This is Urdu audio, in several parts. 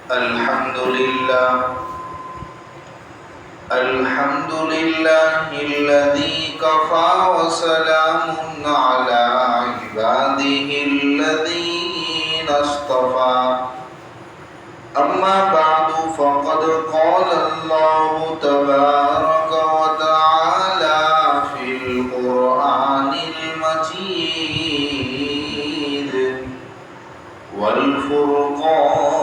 الحمد لله الذي كفى وسلام على عباده الذين اصطفى أما بعد فقد قال الله تبارك وتعالى في القرآن المجيد والفرقان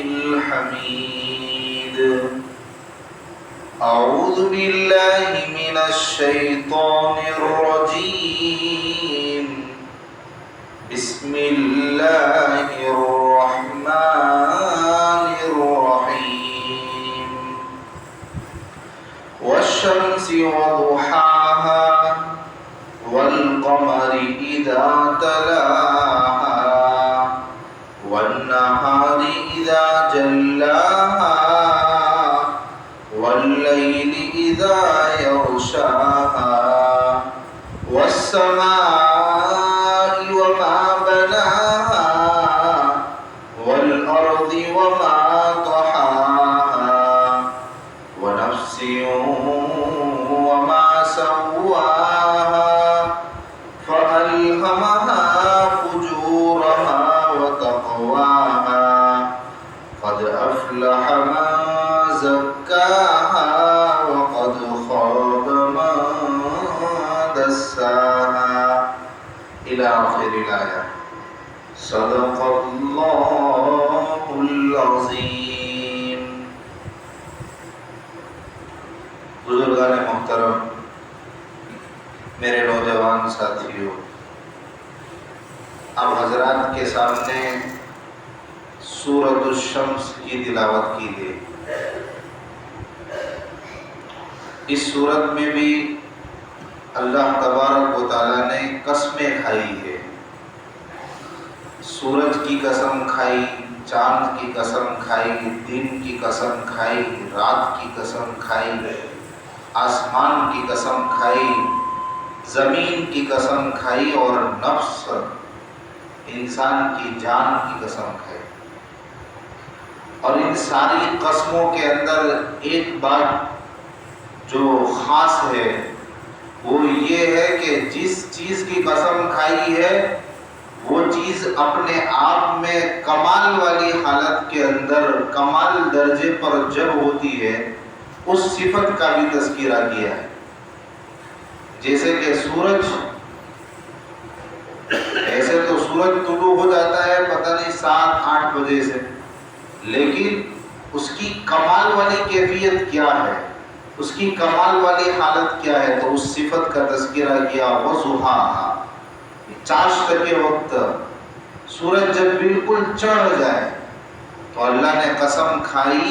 الحميد. أعوذ بالله من الشيطان الرجيم. بسم الله الرحمن الرحيم. والشمس وضحاها والقمر إذا تلاها والنهار إذا جلاها والليل إذا يغشاها والسماء وما بناها والأرض وما طحاها ونفس وما سواها فألهمها فجورها وتقواها قد أفلح من زكاها وقد خاب من دساها إلى آخر الآية. صدق الله العظيم. بزرگان محترم، میرے نوجوان ساتھیوں، اب حضرات کے سامنے سورۃ الشمس کی تلاوت کی گئی. اس سورت میں بھی اللہ تبارک و تعالیٰ نے قسمیں کھائی ہے. سورج کی قسم کھائی، چاند کی قسم کھائی، دن کی قسم کھائی، رات کی قسم کھائی، آسمان کی قسم کھائی، زمین کی قسم کھائی اور نفس انسان کی جان کی قسم کھائی. اور ان ساری قسموں کے اندر ایک بات جو خاص ہے وہ یہ ہے کہ جس چیز کی قسم کھائی ہے وہ چیز اپنے آپ میں کمال والی حالت کے اندر کمال درجے پر جب ہوتی ہے اس صفت کا بھی تذکرہ کیا ہے. جیسے کہ سورج، ایسے تو سورج طلوع ہو جاتا ہے پتہ نہیں 7-8 بجے سے، لیکن اس کی کمال والی کیفیت کیا ہے، اس کی کمال والی حالت کیا ہے، تو اس صفت کا تذکرہ کیا. وضحاها، چاشت کے وقت سورج جب بالکل چڑھ جائے تو اللہ نے قسم کھائی،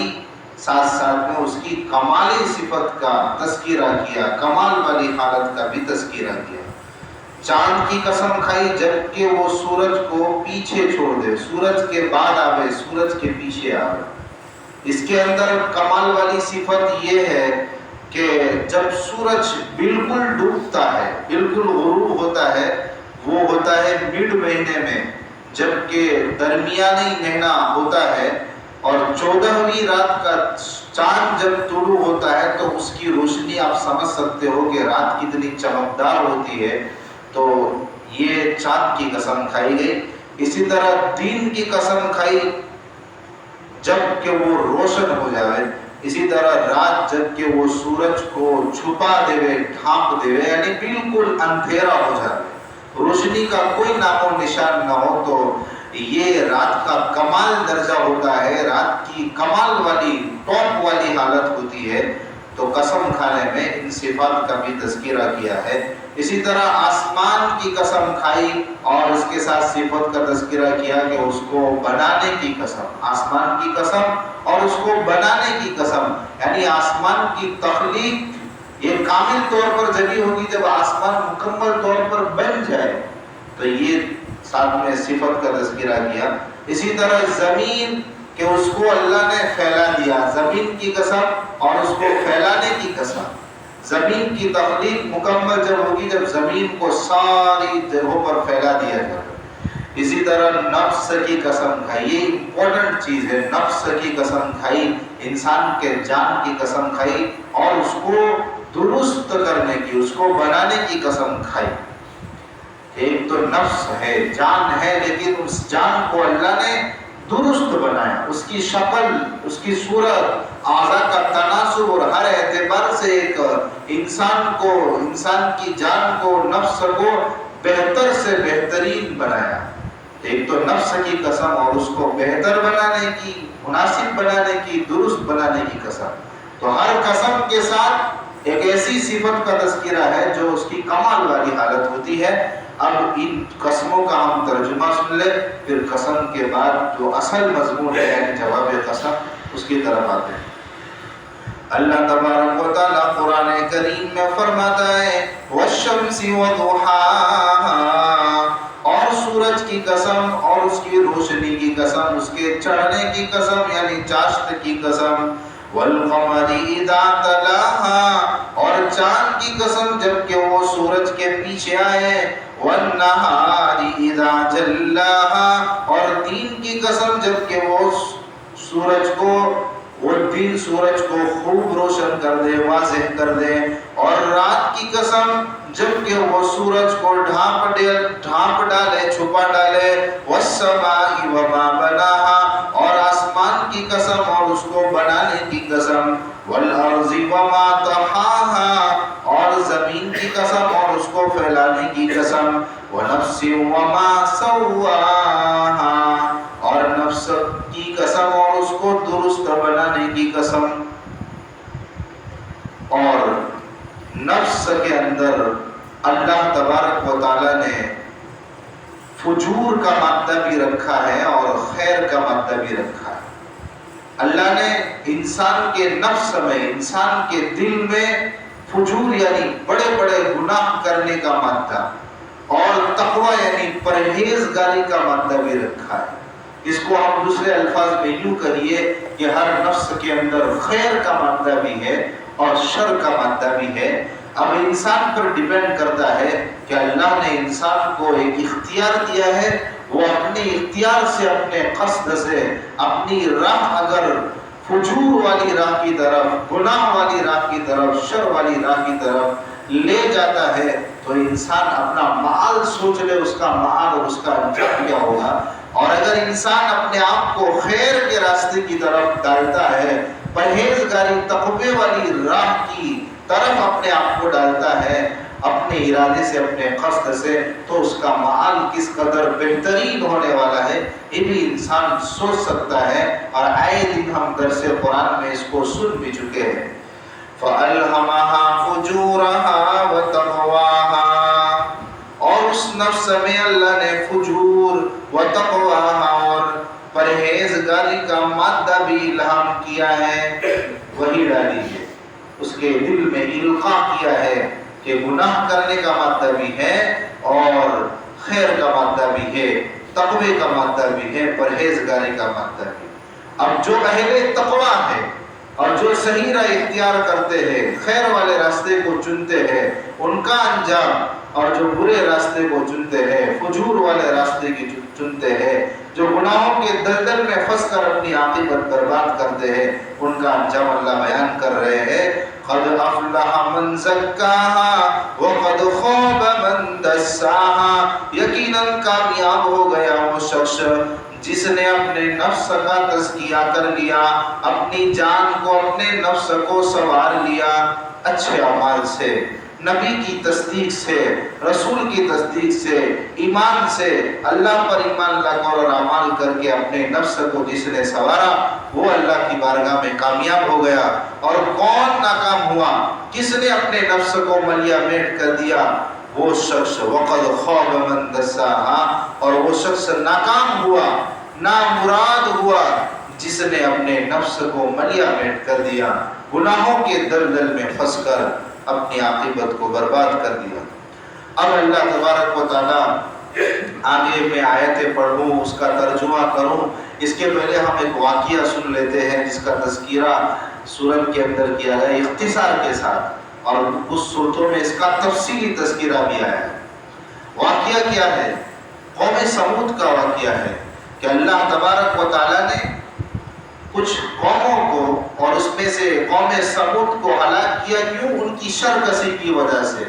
ساتھ ساتھ میں اس کی کمالی صفت کا تذکرہ کیا، کمال والی حالت کا بھی تذکرہ کیا. چاند کی قسم کھائی جبکہ وہ سورج کو پیچھے چھوڑ دے، سورج کے بعد آوے، سورج کے پیچھے آوے. اس کے اندر کمال والی صفت یہ ہے کہ جب سورج بالکل ڈوبتا ہے، بالکل غروب ہوتا ہے، وہ ہوتا ہے مڈ مہینے میں، جبکہ درمیانی مہینہ ہوتا ہے. اور 14ویں رات کا چاند جب طلوع ہوتا ہے تو اس کی روشنی آپ سمجھ سکتے ہو کہ رات کتنی چمکدار ہوتی ہے. تو یہ چاند کی قسم کھائی گئی. اسی طرح دین کی قسم کھائی جب کہ وہ روشن ہو جائے. اسی طرح رات جب کہ وہ سورج کو چھپا دے، ڈھانپ دے، یعنی بالکل اندھیرا ہو جائے، روشنی کا کوئی نام و نشان نہ ہو، تو یہ رات کا کمال درجہ ہوتا ہے، رات کی کمال والی ٹاپ والی حالت ہوتی ہے. تو قسم کھانے میں ان صفات کا بھی تذکرہ کیا ہے. اسی طرح آسمان کی قسم کھائی اور اس کے ساتھ صفت کا تذکرہ کیا کہ اس کو بنانے کی قسم، آسمان کی قسم اور اس کو بنانے کی قسم. یعنی آسمان کی تخلیق یہ کامل طور پر جبھی ہوگی جب آسمان مکمل طور پر بن جائے، تو یہ ساتھ میں صفت کا تذکرہ کیا. اسی طرح زمین کہ اس کو اللہ نے پھیلا دیا، زمین کی قسم اور اس کو پھیلانے کی قسم. زمین کی تخلیق مکمل جب ہوگی جب زمین کو ساری جگہوں پر پھیلا دیا جائے. اسی طرح نفس کی قسم کھائی، یہ امپورٹنٹ چیز ہے، نفس کی قسم کھائی، انسان کے جان کی قسم کھائی اور اس کو درست کرنے کی، اس کو بنانے کی قسم کھائی۔ ایک تو نفس ہے، جان ہے، لیکن اس جان کو اللہ نے درست بنایا، اس کی شکل، اس کی صورت، اعضاء کا تناسب اور ہر اعتبار سے ایک انسان کو، انسان کی جان کو، نفس کو بہتر سے بہترین بنایا۔ ایک تو نفس کی قسم اور اس کو بہتر بنانے کی، مناسب بنانے کی، درست بنانے کی قسم۔ تو ہر قسم کے ساتھ ایک ایسی صفت کا تذکرہ ہے جو اس کی کمال والی حالت ہوتی ہے۔ اب ان قسموں کا ہم ترجمہ سن لیں، پھر قسم کے بعد جو اصل مضمون ہے یعنی جواب قسم، اس کی طرف آتے ہیں۔ اللہ تبارک و تعالیٰ قرآن کریم میں فرماتا ہے والشمس وضحاها، اور سورج کی قسم اور اس کی روشنی کی قسم، اس کے چڑھنے کی قسم یعنی چاشت کی قسم، والقمر اذا تلاها، اور چاند کی قسم جب کہ وہ سورج کے پیچھے آئے، والنہار اذا جلاها، اور دن کی قسم جب کہ وہ سورج کو، وہ دن سورج کو خوب روشن کر دے، واضح کر دے، اور رات کی قسم جب کہ وہ سورج کو ڈھانپ ڈالے، چھپا ڈالے، والسماء وما بناها، اور آسمان کی قسم اور اس کو بنانے کی قسم، والارض وما طحاها، اور زمین کی قسم اور اس کو پھیلانے کی قسم، ونفس وما سواها، اور نفس کی قسم اور اس کو درست بنانے کی قسم۔ اور نفس کے اندر اللہ تبارک و تعالیٰ نے فجور کا مادہ بھی رکھا ہے اور خیر کا مادہ بھی رکھا ہے۔ اللہ نے انسان کے نفس میں، انسان کے دل میں فجور یعنی بڑے بڑے گناہ کرنے کا مادہ اور تقوی یعنی پرہیزگاری کا مادہ بھی رکھا ہے۔ اس کو ہم دوسرے الفاظ میں یوں کریے کہ ہر نفس کے اندر خیر کا مادہ بھی ہے اور شر کا مادہ بھی ہے۔ اب انسان پر ڈیپینڈ کرتا ہے کہ اللہ نے انسان کو ایک اختیار دیا ہے، وہ اپنے اختیار سے، اپنے قصد سے اپنی راہ اگر فجور والی راہ کی طرف، گناہ والی راہ کی طرف، شر والی راہ کی طرف لے جاتا ہے تو انسان اپنا معال سوچ لے، اس کا معال اور اس کا انجام کیا ہوگا۔ اور اگر انسان اپنے آپ کو خیر کے راستے کی طرف ڈالتا ہے، پرہیزگاری تقوی والی راہ کی طرف اپنے آپ کو ڈالتا ہے، اپنے ارادے سے، اپنے قصد سے، تو اس کا معال کس قدر بہترین ہونے والا ہے یہ بھی انسان سوچ سکتا ہے۔ اور آئے دن ہم درس قرآن میں اس کو سن بھی چکے ہیں۔ فَأَلْهَمَهَا فُجُورَهَا وَتَقْوَاهَا، اور اس نفس میں اللہ نے فجور وَتَقْوَاهَا اور پرہیزگاری کا مادہ بھی الہام کیا ہے، وہی ڈالی ہے، اس کے دل میں القاء کیا ہے کہ گناہ کرنے کا مادہ بھی ہے اور خیر کا مادہ بھی ہے، تقوی کا مادہ بھی ہے، پرہیزگاری کا مادہ بھی۔ اب جو اہل تقوی ہے اور جو صحیح راہ اختیار کرتے ہیں، خیر والے راستے کو چنتے ہیں، ان کا انجام، اور جو برے راستے کو چنتے ہیں، فجور والے راستے کی چنتے ہیں، جو گناہوں کے دلدل میں پھنس کر اپنی عاقبت برباد کرتے ہیں، ان کا انجام اللہ بیان کر رہے ہیں۔ قد افلح من زکاها وقد خاب من دساها، یقیناً کامیاب ہو گیا وہ شخص جس نے اپنے نفس کا تزکیہ کر لیا، اپنی جان کو، اپنے نفس کو سنوار لیا اچھے اعمال سے، نبی کی تصدیق سے، رسول کی تصدیق سے، ایمان سے، اللہ پر ایمان لا کر اور اعمال کر کے اپنے نفس کو جس نے سنوارا وہ اللہ کی بارگاہ میں کامیاب ہو گیا۔ اور کون ناکام ہوا؟ کس نے اپنے نفس کو ملیا میٹ کر دیا؟ وہ شخص وقد خواب من دساہا، اور وہ شخص ناکام ہوا، نامراد ہوا جس نے اپنے نفس کو ملیا میٹ کر دیا، گناہوں کے دلدل میں پھنس کر اپنی عاقبت کو برباد کر دیا۔ اب اللہ تبارک و تعالی، آگے میں آیتیں پڑھوں، اس کا ترجمہ کروں، اس کے پہلے ہم ایک واقعہ سن لیتے ہیں جس کا تذکرہ سورت کے اندر کیا گیا اختصار کے ساتھ، اور کچھ صورتوں میں اس کا تفصیلی تذکرہ بھی آیا ہے۔ واقعہ کیا ہے؟ قوم سمود کا واقعہ ہے کہ اللہ تبارک و تعالیٰ نے کچھ قوموں کو اور اس میں سے قوم سمود کو ہلاک کیا. کیوں؟ ان کی شرکسی کی وجہ سے،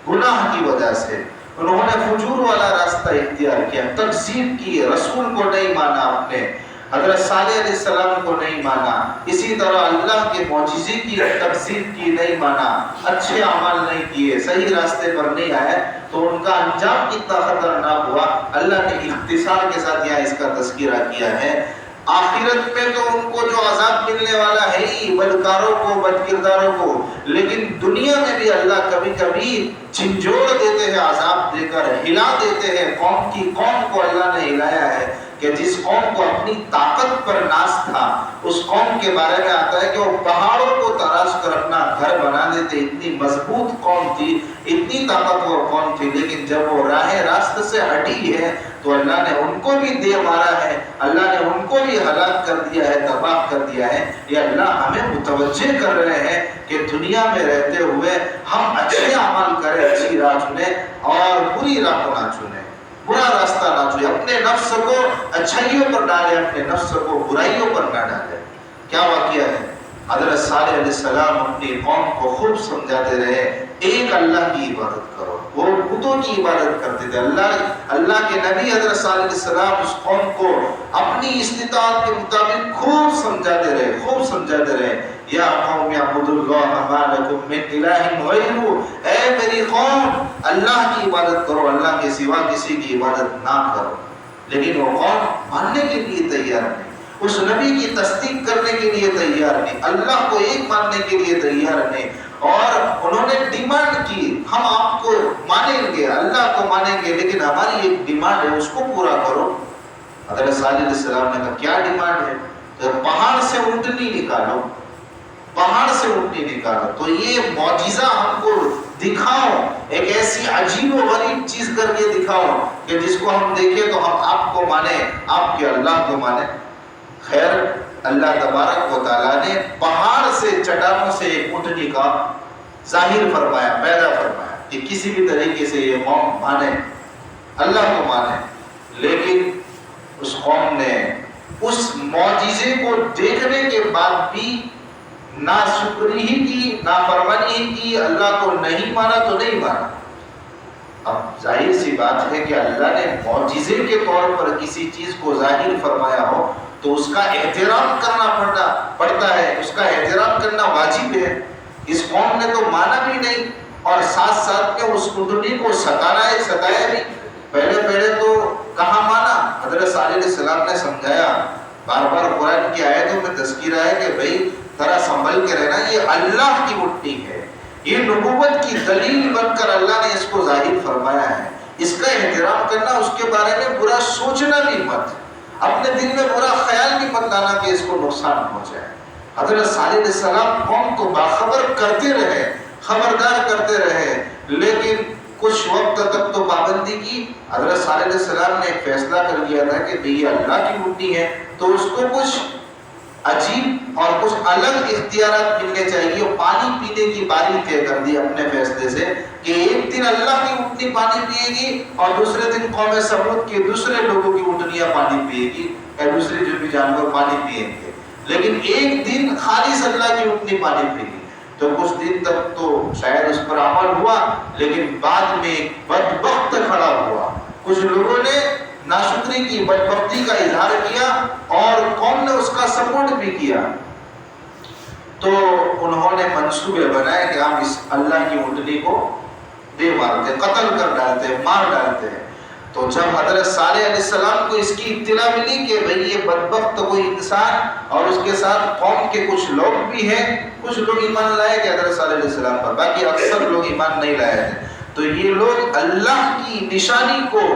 گناہ کی وجہ سے. انہوں نے فجور والا راستہ اختیار کیا، تکذیب کی، رسول کو نہیں مانا، اپنے حضرت صالح علیہ السلام کو نہیں مانا، اسی طرح اللہ کے معجزے کی تکذیب کی، نہیں مانا، اچھے اعمال نہیں کیے، صحیح راستے پر نہیں آئے. تو ان کا انجام کتنا خطرناک ہوا اللہ نے اختصار کے ساتھ یہاں اس کا تذکرہ کیا ہے. آخرت میں تو ان کو جو عذاب ملنے والا ہے ہی بدکاروں کو، بد کرداروں کو، لیکن دنیا میں بھی اللہ کبھی کبھی جھنجھوڑ دیتے ہیں، عذاب دے کر ہلا دیتے ہیں. قوم کو اللہ نے ہلایا ہے کہ جس قوم کو اپنی طاقت پر ناز تھا، اس قوم کے بارے میں آتا ہے کہ وہ پہاڑوں کو تراش کر اپنا گھر بنا دیتے. اتنی مضبوط قوم تھی، اتنی طاقتور قوم تھی، لیکن جب وہ راہ راست سے ہٹی ہے تو اللہ نے ان کو بھی دے مارا ہے، اللہ نے ان کو بھی ہلاک کر دیا ہے، تباہ کر دیا ہے. یہ اللہ ہمیں متوجہ کر رہے ہیں کہ دنیا میں رہتے ہوئے ہم اچھے عمل کریں، اچھی راہ چنیں اور بری راہ کو نہ چنیں، برا راستہ نہ چنیں. اپنے نفس کو اچھائیوں پر ڈالیں، اپنے نفس کو برائیوں پر نہ ڈالیں. کیا واقعہ ہے؟ حضرت صالح علیہ السلام اپنی قوم کو خوب سمجھاتے رہے، ایک اللہ کی عبادت کرو. وہ بتوں کی عبادت کرتے تھے. اللہ کے نبی حضرت صالح علیہ السلام اس قوم کو اپنی استطاعت کے مطابق خوب سمجھاتے رہے. یا قوم اعبدوا اللہ ما لکم من الہ غیرہ، اے میری قوم اللہ کی عبادت کرو، اللہ کے سوا کسی کی عبادت نہ کرو. لیکن وہ قوم ماننے کے لیے تیار نہیں، اس نبی کی تصدیق کرنے کے لیے تیار نہیں، اللہ کو ایک ماننے کے لیے تیار نہیں. اور انہوں نے ڈیمانڈ کی، ہم آپ کو مانیں گے، اللہ کو مانیں گے، لیکن ہماری ایک ڈیمانڈ ہے، اس کو پورا کرو. حضرت صالح علیہ السلام نے کہا کیا ڈیمانڈ ہے؟ تو پہاڑ سے اونٹنی نکالو، پہاڑ سے اونٹنی نکالو. تو یہ معجزہ ہم کو دکھاؤ، ایک ایسی عجیب و غریب چیز کر کے دکھاؤ کہ جس کو ہم دیکھیں تو ہم آپ کو مانیں، آپ کے اللہ کو مانیں. خیر، اللہ تبارک و تعالیٰ نے پہاڑ سے، چٹانوں سے ایک اونٹنی کا ظاہر فرمایا، پیدا فرمایا کہ کسی بھی طریقے سے یہ قوم مانے، اللہ کو مانے. لیکن اس قوم نے اس معجزے کو دیکھنے کے بعد بھی ناشکری ہی کی، نافرمانی ہی کی، اللہ کو نہیں مانا تو نہیں مانا. اب ظاہر سی بات ہے کہ اللہ نے معجزے کے طور پر کسی چیز کو ظاہر فرمایا ہو تو اس کا احترام کرنا پڑتا ہے، اس کا احترام کرنا واجب ہے. اس قوم نے تو مانا بھی نہیں اور ساتھ ساتھ میں اس اونٹنی کو ستایا بھی. پہلے تو کہاں مانا. حضرت صالح علیہ السلام نے سمجھایا، بار بار قرآن کی آیتوں میں تذکرہ ہے کہ بھئی ذرا سنبھل کے رہنا، یہ اللہ کی اونٹنی ہے، یہ نبوت کی دلیل بن کر اللہ نے اس کو ظاہر فرمایا ہے. اس کا احترام کرنا، اس کے بارے میں برا سوچنا بھی مت، اپنے دل میں برا خیال بھی مت لانا کہ اس کو نقصان پہنچائے. حضرت صالح علیہ السلام قوم کو باخبر کرتے رہے، خبردار کرتے رہے، لیکن کچھ وقت تک تو پابندی کی. حضرت صالح علیہ السلام نے ایک فیصلہ کر لیا تھا کہ یہ اللہ کی اونٹنی ہے تو اس کو کچھ عجیب اور کچھ الگ اختیارات ملنے چاہیے. پانی پینے کی باری طے کر دی اپنے فیصلے سے کہ ایک دن اللہ کی اونٹنی پانی پیے گی اور دوسرے دن قوم سمود کے دوسرے لوگوں کی اونٹنیاں پانی پیے گی یا دوسرے جو بھی جانور پانی پیئیں گے، لیکن ایک دن خالص اللہ کی اونٹنی پانی پی گی. تو کچھ دن تک تو شاید اس پر عمل ہوا، لیکن بعد میں ایک بدبخت کھڑا ہوا. کچھ لوگوں نے ناشکری کی، بدبختی کا اظہار کیا اور قوم نے اس کا سپورٹ بھی کیا. تو انہوں نے منصوبے بنائے کہ ہم اس اللہ کی اونٹنی کو دے مارتے، قتل کر ڈالتے، مار ڈالتے ہیں. تو جب حضرت صالح علیہ السلام کو اس کی اطلاع ملی کہ بھئی یہ بدبخت کوئی انسان اور اس کے ساتھ قوم کے کچھ لوگ بھی ہیں، کچھ لوگ ایمان لائے تھے حضرت صالح علیہ السلام پر، باقی اکثر لوگ ایمان نہیں لائے تھے. تو یہ لوگ اللہ کی نشانی کو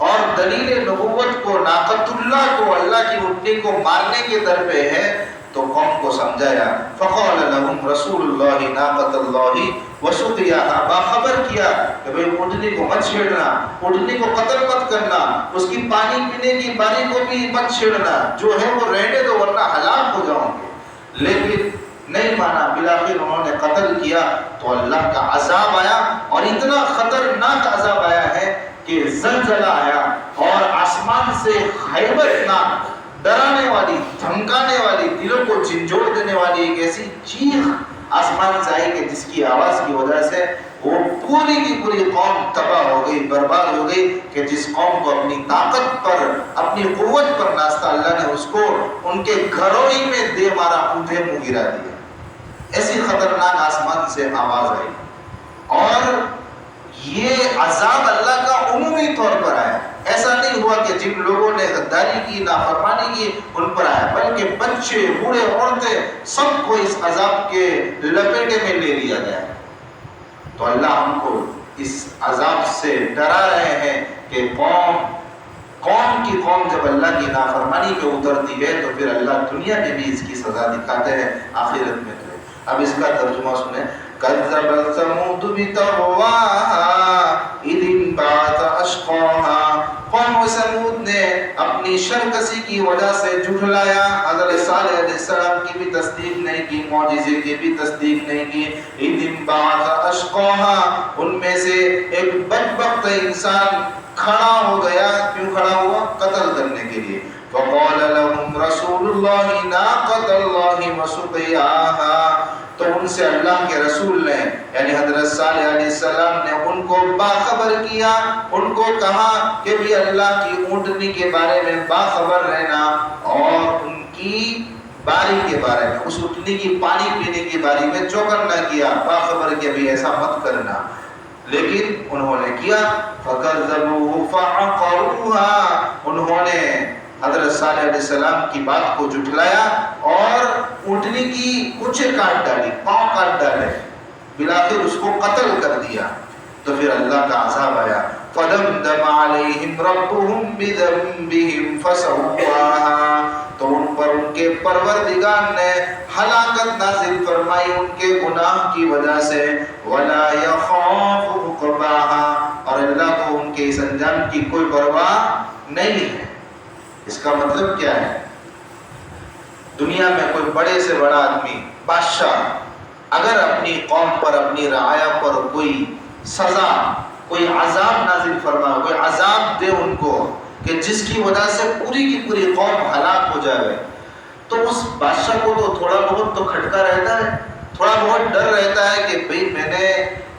اور دلیل نبوت کو، ناقۃ اللہ کو، اللہ کی اونٹنی کو مارنے کے در پہ ہے. تو قوم کو سمجھایا، فقال لهم رسول اللہ ناقۃ اللہ وسقیاها، باخبر کیا کہ بھئی اونٹنی کو مت چھیڑنا، اونٹنی کو قتل مت کرنا، اس کی پانی پینے کی باری کو بھی مت چھیڑنا، جو ہے وہ رہنے دو ورنہ ہلاک ہو جاؤں گے. لیکن نہیں مانا، بالآخر انہوں نے قتل کیا. تو اللہ کا عذاب آیا اور اتنا خطرناک عذاب آیا ہے کہ زلزلہ آیا اور آسمان سے ہیبت ناک، ڈرانے والی، دھمکانے والی، دلوں کو جھنجھوڑ دینے والی ایک ایسی چیخ آسمان سے آئی کہ جس کی آواز کی وجہ سے وہ پوری کی پوری قوم تباہ ہو گئی، برباد ہو گئی، کہ جس قوم کو اپنی طاقت پر، اپنی قوت پر ناچتا، اللہ نے اس کو ان کے گھروں ہی میں دے مارا، اونٹے منہ گرا دیا۔ ایسی خطرناک آسمان سے آواز آئی، اور یہ عذاب اللہ کا عمومی طور پر آیا۔ ایسا نہیں ہوا کہ جن لوگوں نے غداری کی، نافرمانی کی، ان پر آیا، بلکہ بچے، بوڑھے، عورتیں، سب کو اس عذاب کے لپیٹے میں لے لیا گیا۔ تو اللہ ہم کو اس عذاب سے ڈرا رہے ہیں کہ قوم کی قوم جب اللہ کی نافرمانی پہ اترتی ہے تو پھر اللہ دنیا میں بھی اس کی سزا دکھاتے ہیں، آخرت میں تو۔ اب اس کا ترجمہ سنیں۔ کذبت ثمود بطغواها اذ انبعث اشقاها، قوم ثمود نے اپنی شرکسی کی وجہ سے جھٹلایا، حضرت صالح علیہ السلام کی بھی تصدیق نہیں کی، معجزے کی بھی تصدیق نہیں کی۔ اذ انبعث اشقاها، ان میں سے ایک بدبخت انسان کھڑا ہو گیا۔ کیوں کھڑا ہوا؟ قتل کرنے کے لیے۔ فقال لهم رسول الله ناقة الله وسقياها، تو ان سے اللہ کے رسول نے یعنی حضرت صالح علیہ السلام نے ان کو باخبر کیا، ان کو کہا کہ بھی اللہ کی اونٹنی کے بارے میں باخبر رہنا، اور ان کی باری کے بارے میں، اس اونٹنی کی پانی پینے کی باری میں چوکن نہ کیا، باخبر کہ بھی ایسا مت کرنا، لیکن انہوں نے کیا۔ فَكَذَّبُوهُ فَعَقَرُوهَا، انہوں نے حضرت صالح علیہ السلام کی بات کو جھٹلایا اور اونٹنی کی کچھ کاٹ ڈالی، پاؤں کاٹ ڈالے، بلاخر اس کو قتل کر دیا۔ تو پھر اللہ کا عذاب آیا۔ فَدَمْدَمَ عَلَيْهِمْ رَبُّهُمْ بِذَنبِهِمْ فَسَوَّاهَا، تو ان پر ان کے پروردگار نے ہلاکت نازل فرمائی ان کے گناہ کی وجہ سے۔ وَلَا يَخَافُ عُقْبَاهَا، اور اللہ کو ان کے اس انجام کی کوئی پرواہ نہیں ہے۔ اس کا مطلب کیا ہے؟ دنیا میں کوئی بڑے سے بڑا آدمی، بادشاہ، اگر اپنی قوم پر، اپنی رعایا پر کوئی سزا، کوئی عذاب نازل فرمائے، کوئی عذاب دے ان کو کہ جس کی وجہ سے پوری کی پوری قوم ہلاک ہو جائے، تو اس بادشاہ کو تو تھوڑا بہت تو کھٹکا رہتا ہے، تھوڑا بہت ڈر رہتا ہے کہ بھئی میں نے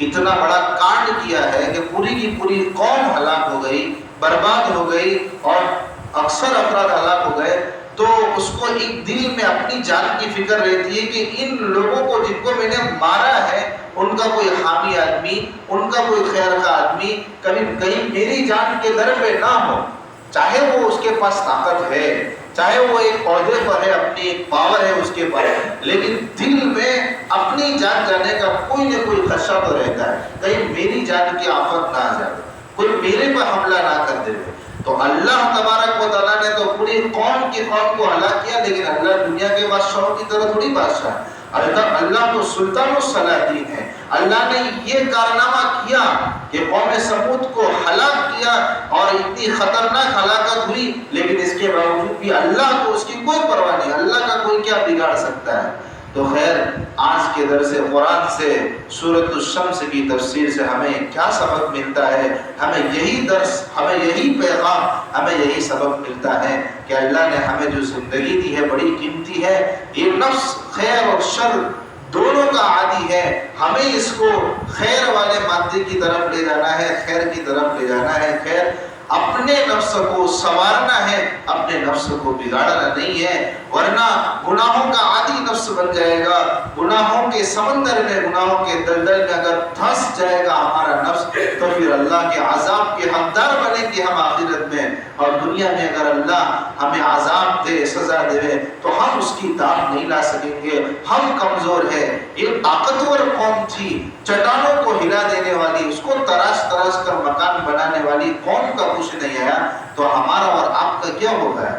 اتنا بڑا کانڈ کیا ہے کہ پوری کی پوری قوم ہلاک ہو گئی، برباد ہو گئی، اور اکثر افراد ہلاک ہو گئے، تو اس کو ایک دل میں اپنی جان کی فکر رہتی ہے کہ ان لوگوں کو جن کو میں نے مارا ہے، ان کا کوئی حامی آدمی، ان کا کوئی خیر کا آدمی کہیں میری جان کے در پہ نہ ہو، چاہے وہ اس کے پاس طاقت ہے، چاہے وہ ایک عہدے پر ہے، اپنی ایک پاور ہے اس کے پاس، لیکن دل میں اپنی جان جانے کا کوئی نہ کوئی خدشہ تو رہتا ہے، کہیں میری جان کی آفت نہ آ جائے، کوئی میرے پر حملہ نہ کر دے۔ تو اللہ تبارک و تعالیٰ نے تو پوری قوم کی قوم کو ہلاک کیا، لیکن اللہ دنیا کے بادشاہوں کی طرح تھوڑی بادشاہ ہے، اللہ تو سلطان الصلاطین ہے۔ اللہ نے یہ کارنامہ کیا کہ قوم سمود کو ہلاک کیا اور اتنی خطرناک ہلاکت ہوئی، لیکن اس کے باوجود بھی اللہ کو اس کی کوئی پرواہ نہیں، اللہ کا کوئی کیا بگاڑ سکتا ہے۔ تو خیر، آج کے درس قرآن سے، سورۃ الشمس کی تفسیر سے ہمیں کیا سبق ملتا ہے؟ ہمیں یہی درس، ہمیں یہی پیغام، ہمیں یہی سبق ملتا ہے کہ اللہ نے ہمیں جو زندگی دی ہے بڑی قیمتی ہے، یہ نفس خیر اور شر دونوں کا عادی ہے، ہمیں اس کو خیر والے مادے کی طرف لے جانا ہے، خیر کی طرف لے جانا ہے، خیر اپنے نفس کو سنوارنا ہے، اپنے نفس کو بگاڑنا نہیں ہے، ورنہ گناہوں کا عادی نفس بن جائے گا، گناہوں کے سمندر میں، گناہوں کے دلدل میں اگر دھنس جائے گا ہمارا نفس، تو پھر اللہ کے عذاب کے حقدار بنیں گے ہم آخرت میں، اور دنیا میں اگر اللہ ہمیں عذاب دے، سزا دے، تو ہم اس کی داد نہیں لا سکیں گے، ہم کمزور ہیں۔ یہ طاقتور قوم تھی، چٹانوں کو ہلا دینے والی، اس کو تراش تراش کر مکان بنانے والی قوم کا کچھ نہیں آیا، تو ہمارا اور آپ کا کیا ہوگا؟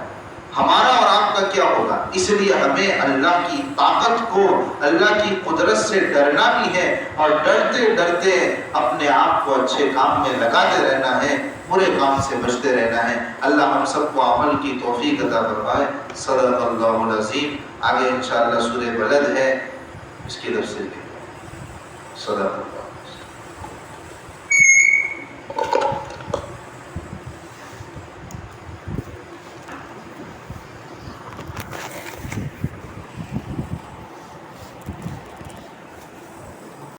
ہمارا اور آپ کا کیا ہوگا؟ اس لیے ہمیں اللہ کی طاقت کو، اللہ کی قدرت سے ڈرنا بھی ہے، اور ڈرتے ڈرتے اپنے آپ کو اچھے کام میں لگاتے رہنا ہے، برے کام سے بچتے رہنا ہے۔ اللہ ہم سب کو عمل کی توفیق عطا فرمائے۔ صدق اللہ العظیم۔ آگے انشاءاللہ سورہ بلد ہے، اس کی تفسیر کی۔ صدق اللہ۔